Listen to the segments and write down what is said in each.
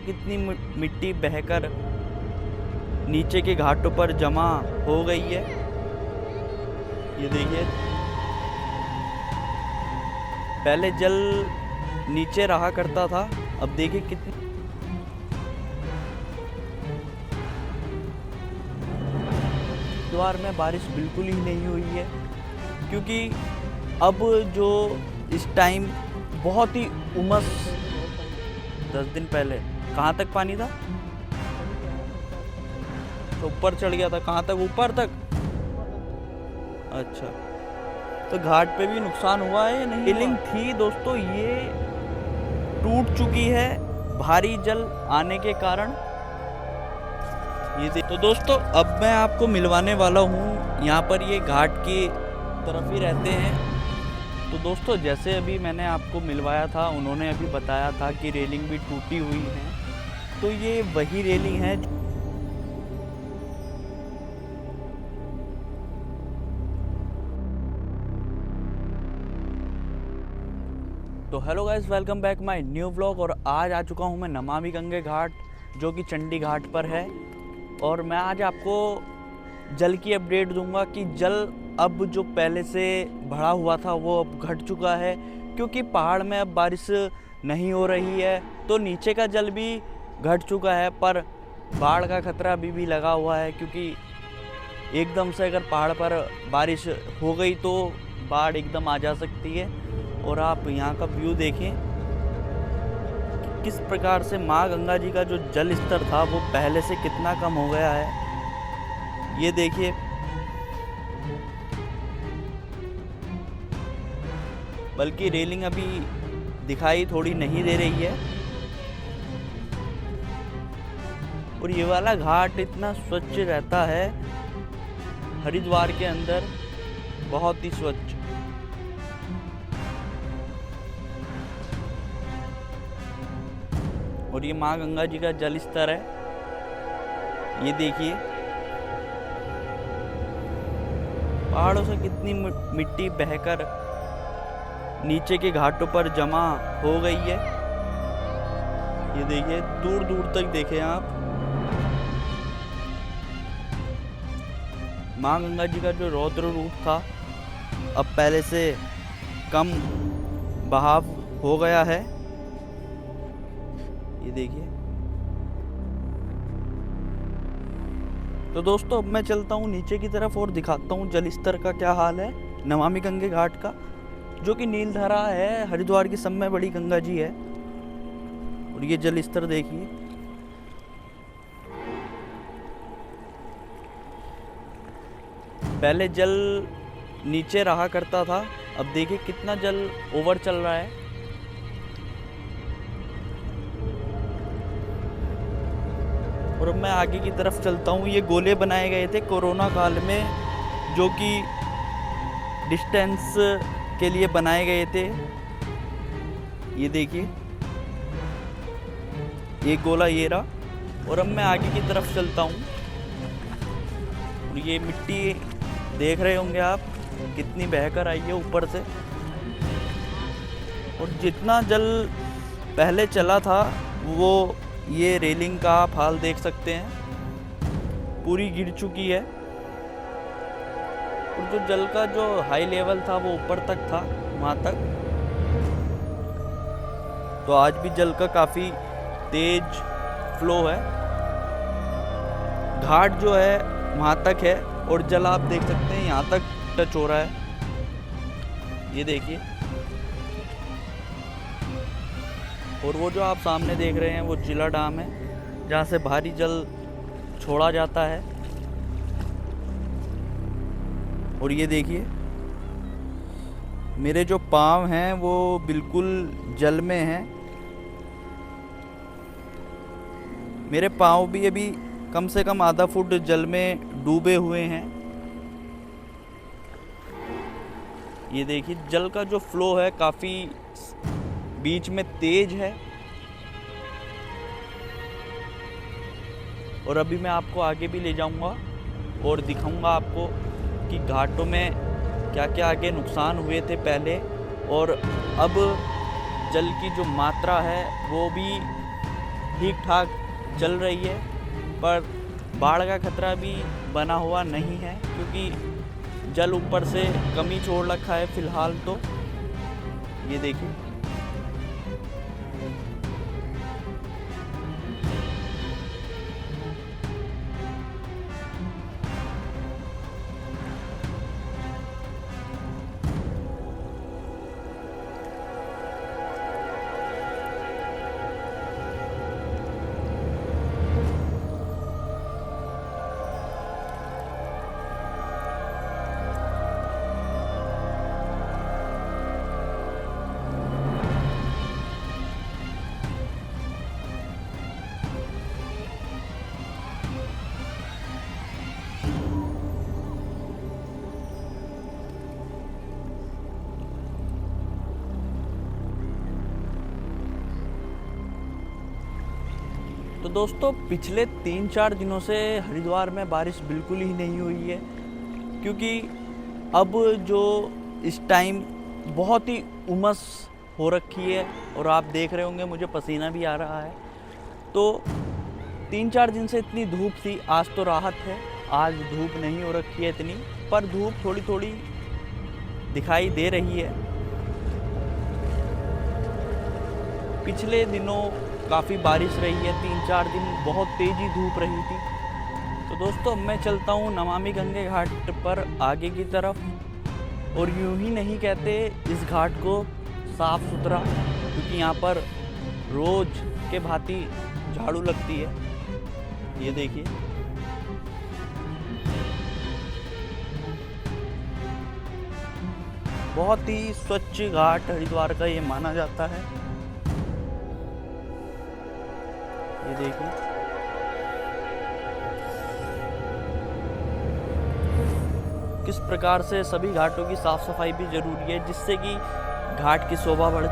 कितनी मिट्टी बहकर नीचे के घाटों पर जमा हो गई है। ये देखिए, पहले जल नीचे रहा करता था, अब देखिए कितनी हरिद्वार में बारिश बिल्कुल ही नहीं हुई है, क्योंकि अब जो इस टाइम बहुत ही उमस। 10 दिन पहले कहाँ तक पानी था? तो ऊपर चढ़ गया था। कहाँ तक? ऊपर तक। अच्छा, तो घाट पे भी नुकसान हुआ है या नहीं? रेलिंग थी दोस्तों, ये टूट चुकी है भारी जल आने के कारण। ये तो दोस्तों, अब मैं आपको मिलवाने वाला हूँ। यहाँ पर ये घाट की तरफ ही रहते हैं। तो दोस्तों, जैसे अभी मैंने आपको मिलवाया था, उन्होंने अभी बताया था कि रेलिंग भी टूटी हुई है। तो ये वही रेलिंग है। तो hello guys, welcome back my new vlog. और आज आ चुका हूँ मैं नमामि गंगे घाट, जो कि चंडी घाट पर है। और मैं आज आपको जल की अपडेट दूंगा कि जल अब जो पहले से बढ़ा हुआ था वो अब घट चुका है, क्योंकि पहाड़ में अब बारिश नहीं हो रही है। तो नीचे का जल भी घट चुका है, पर बाढ़ का खतरा अभी भी लगा हुआ है, क्योंकि एकदम से अगर पहाड़ पर बारिश हो गई तो बाढ़ एकदम आ जा सकती है। और आप यहाँ का व्यू देखें कि किस प्रकार से माँ गंगा जी का जो जल स्तर था वो पहले से कितना कम हो गया है। ये देखिए, बल्कि रेलिंग अभी दिखाई थोड़ी नहीं दे रही है। और ये वाला घाट इतना स्वच्छ रहता है हरिद्वार के अंदर, बहुत ही स्वच्छ। और ये माँ गंगा जी का जल स्तर है, ये देखिए। पहाड़ों से कितनी मिट्टी बहकर नीचे के घाटों पर जमा हो गई है। ये देखिए, दूर दूर तक देखें आप। माँ गंगा जी का जो रौद्र रूप था अब पहले से कम बहाव हो गया है। ये देखिए। तो दोस्तों, अब मैं चलता हूँ नीचे की तरफ और दिखाता हूँ जल स्तर का क्या हाल है नमामि गंगे घाट का, जो कि नीलधारा है, हरिद्वार की सब में बड़ी गंगा जी है। और ये जल स्तर देखिए, पहले जल नीचे रहा करता था, अब देखिए कितना जल ओवर चल रहा है। और अब मैं आगे की तरफ चलता हूँ। ये गोले बनाए गए थे कोरोना काल में, जो कि डिस्टेंस के लिए बनाए गए थे। ये देखिए, एक गोला ये रहा। और अब मैं आगे की तरफ चलता हूँ। और ये मिट्टी देख रहे होंगे आप, कितनी बहकर आई है ऊपर से। और जितना जल पहले चला था, वो ये रेलिंग का आप हाल देख सकते हैं, पूरी गिर चुकी है। और जो जल का जो हाई लेवल था वो ऊपर तक था, वहाँ तक। तो आज भी जल का काफ़ी तेज फ्लो है। घाट जो है वहाँ तक है, और जल आप देख सकते हैं यहाँ तक टच हो रहा है। ये देखिए। और वो जो आप सामने देख रहे हैं वो जिला डैम है, जहाँ से भारी जल छोड़ा जाता है। और ये देखिए, मेरे जो पाँव हैं वो बिल्कुल जल में हैं। मेरे पाँव भी अभी कम से कम आधा फुट जल में डूबे हुए हैं। ये देखिए, जल का जो फ्लो है काफ़ी बीच में तेज है। और अभी मैं आपको आगे भी ले जाऊंगा और दिखाऊंगा आपको कि घाटों में क्या क्या आगे नुकसान हुए थे पहले, और अब जल की जो मात्रा है वो भी ठीक ठाक चल रही है, पर बाढ़ का खतरा भी बना हुआ नहीं है क्योंकि जल ऊपर से कमी छोड़ रखा है फिलहाल तो। ये देखिए, तो दोस्तों पिछले 3-4 दिनों से हरिद्वार में बारिश बिल्कुल ही नहीं हुई है क्योंकि अब जो इस टाइम बहुत ही उमस हो रखी है और आप देख रहे होंगे मुझे पसीना भी आ रहा है। तो 3-4 दिन से इतनी धूप थी, आज तो राहत है, आज धूप नहीं हो रखी है इतनी, पर धूप थोड़ी थोड़ी दिखाई दे रही है। पिछले दिनों काफ़ी बारिश रही है, 3-4 दिन बहुत तेज़ी धूप रही थी। तो दोस्तों मैं चलता हूँ नमामि गंगे घाट पर आगे की तरफ, और यूं ही नहीं कहते इस घाट को साफ़ सुथरा, क्योंकि यहाँ पर रोज़ के भांति झाड़ू लगती है। ये देखिए, बहुत ही स्वच्छ घाट हरिद्वार का ये माना जाता है। ये देखिए, किस प्रकार से सभी घाटों की साफ सफाई भी जरूरी है, जिससे कि घाट की शोभा बढ़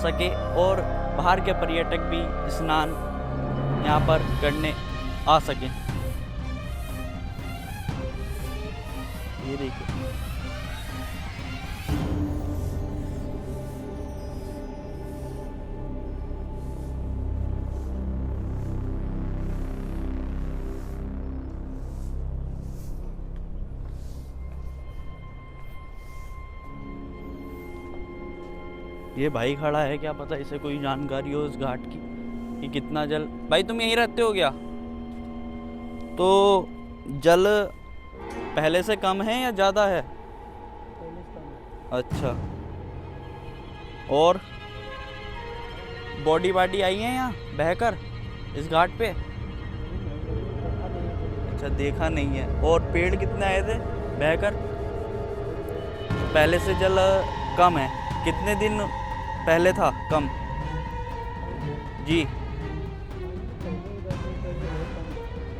सके और बाहर के पर्यटक भी स्नान यहाँ पर करने आ सकें। ये देखिए, ये भाई खड़ा है, क्या पता इसे कोई जानकारी हो इस घाट की कि कितना जल। भाई तुम यहीं रहते हो क्या? तो जल पहले से कम है या ज़्यादा है? पहले से कम है। अच्छा, और बॉडी बाडी आई है यहाँ बहकर इस घाट पे? अच्छा, देखा नहीं है। और पेड़ कितने आए थे बहकर? पहले से जल कम है, कितने दिन पहले था कम? जी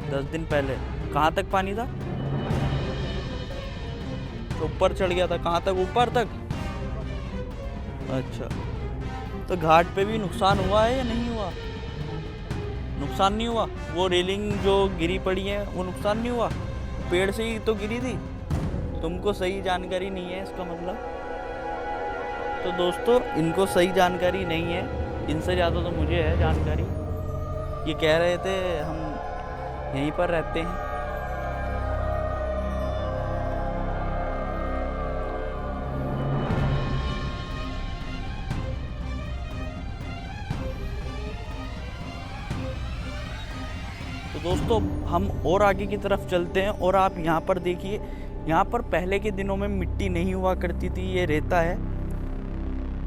10 दिन पहले। कहाँ तक पानी था? तो ऊपर चढ़ गया था, कहाँ तक? ऊपर तक। अच्छा, तो घाट पे भी नुकसान हुआ है या नहीं हुआ? नुकसान नहीं हुआ? वो रेलिंग जो गिरी पड़ी है वो नुकसान नहीं हुआ? पेड़ से ही तो गिरी थी। तुमको सही जानकारी नहीं है इसका मतलब। तो दोस्तों इनको सही जानकारी नहीं है, इनसे ज़्यादा तो मुझे है जानकारी। ये कह रहे थे हम यहीं पर रहते हैं। तो दोस्तों हम और आगे की तरफ चलते हैं, और आप यहाँ पर देखिए, यहाँ पर पहले के दिनों में मिट्टी नहीं हुआ करती थी, ये रेता है।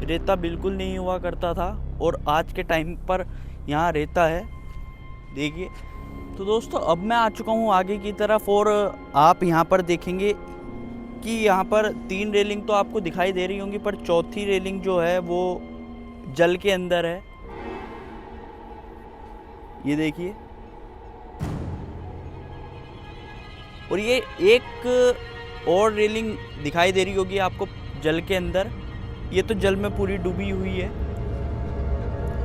रेता बिल्कुल नहीं हुआ करता था, और आज के टाइम पर यहाँ रेता है, देखिए। तो दोस्तों अब मैं आ चुका हूँ आगे की तरफ, और आप यहाँ पर देखेंगे कि यहाँ पर 3 रेलिंग तो आपको दिखाई दे रही होंगी, पर चौथी रेलिंग जो है वो जल के अंदर है। ये देखिए, और ये एक और रेलिंग दिखाई दे रही होगी आपको जल के अंदर, ये तो जल में पूरी डूबी हुई है।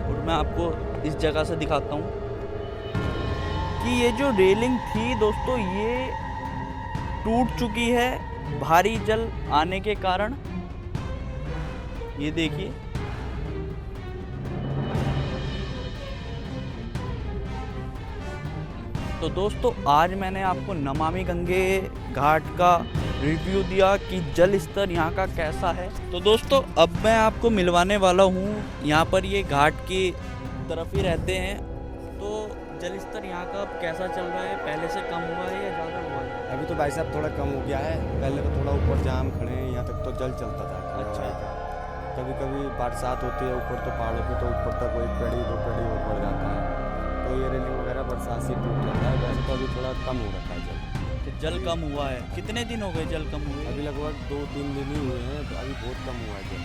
और मैं आपको इस जगह से दिखाता हूँ कि ये जो रेलिंग थी दोस्तों, ये टूट चुकी है भारी जल आने के कारण। ये देखिए, तो दोस्तों आज मैंने आपको नमामि गंगे घाट का रिव्यू दिया कि जल स्तर यहाँ का कैसा है। तो दोस्तों अब मैं आपको मिलवाने वाला हूँ, यहाँ पर ये घाट की तरफ ही रहते हैं, तो जल स्तर यहाँ का अब कैसा चल रहा है, पहले से कम हुआ है या ज़्यादा हुआ है? अभी तो भाई साहब थोड़ा कम हो गया है। पहले तो थोड़ा ऊपर जहाँ हम खड़े हैं यहाँ तक तो जल चलता था। अच्छा। कभी कभी बरसात होती है ऊपर तो पहाड़ों पे, तो ऊपर तक कोई पेड़ी दो पेड़ी और बढ़ जाता है, तो ये रेलिंग वगैरह बरसात से टूट जाता है। वैसे तो अभी थोड़ा कम हो रखा है जल। तो जल कम हुआ है, कितने दिन हो गए जल कम हुए? अभी लगभग 2-3 दिन ही हुए हैं, तो अभी बहुत कम हुआ है जल,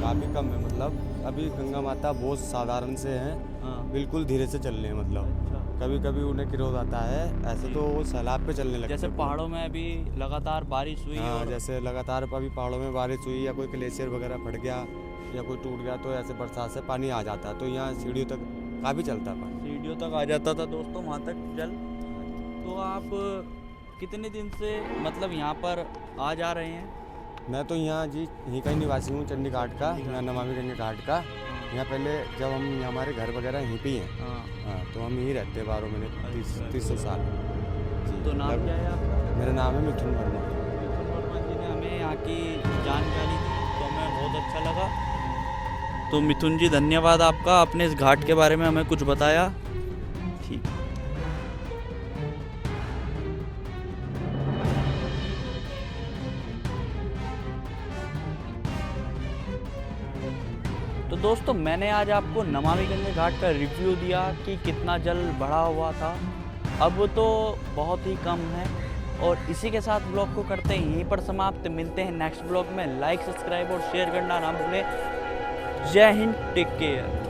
काफ़ी कम है। मतलब अभी गंगा माता बहुत साधारण से हैं, हाँ। बिल्कुल धीरे से चल रहे हैं। मतलब अच्छा। कभी कभी उन्हें क्रोध आता है, ऐसे तो वो सैलाब पे चलने लगते हैं। जैसे पहाड़ों में अभी लगातार बारिश हुई हाँ, और जैसे लगातार अभी पहाड़ों में बारिश हुई या कोई ग्लेशियर वगैरह फट गया या कोई टूट गया, तो ऐसे बरसात से पानी आ जाता है, तो यहाँ सीढ़ियों तक काफ़ी चलता है पानी। सीढ़ियों तक आ जाता था दोस्तों वहाँ तक जल। तो आप कितने दिन से मतलब यहाँ पर आ जा रहे हैं? मैं तो यहाँ जी यहीं का ही निवासी हूँ, चंडी घाट का, यहाँ नमामि गंगे घाट का। यहाँ पहले जब हम हमारे घर वगैरह यहीं पे ही हैं। हाँ। हाँ, तो हम यहीं रहते हैं 12 महीने, 30 साल जी। तो नाम क्या है आपका? मेरा नाम है मिथुन वर्मा। मिथुन वर्मा जी ने हमें यहाँ की जानकारी दी तो हमें बहुत अच्छा लगा। तो मिथुन जी धन्यवाद आपका, आपने इस घाट के बारे में हमें कुछ बताया। ठीक। तो दोस्तों मैंने आज आपको नमामि गंगे घाट का रिव्यू दिया कि कितना जल बढ़ा हुआ था, अब तो बहुत ही कम है। और इसी के साथ ब्लॉग को करते हैं यहीं पर समाप्त। मिलते हैं नेक्स्ट ब्लॉग में। लाइक सब्सक्राइब और शेयर करना ना भूलें। जय हिंद, टेक केयर।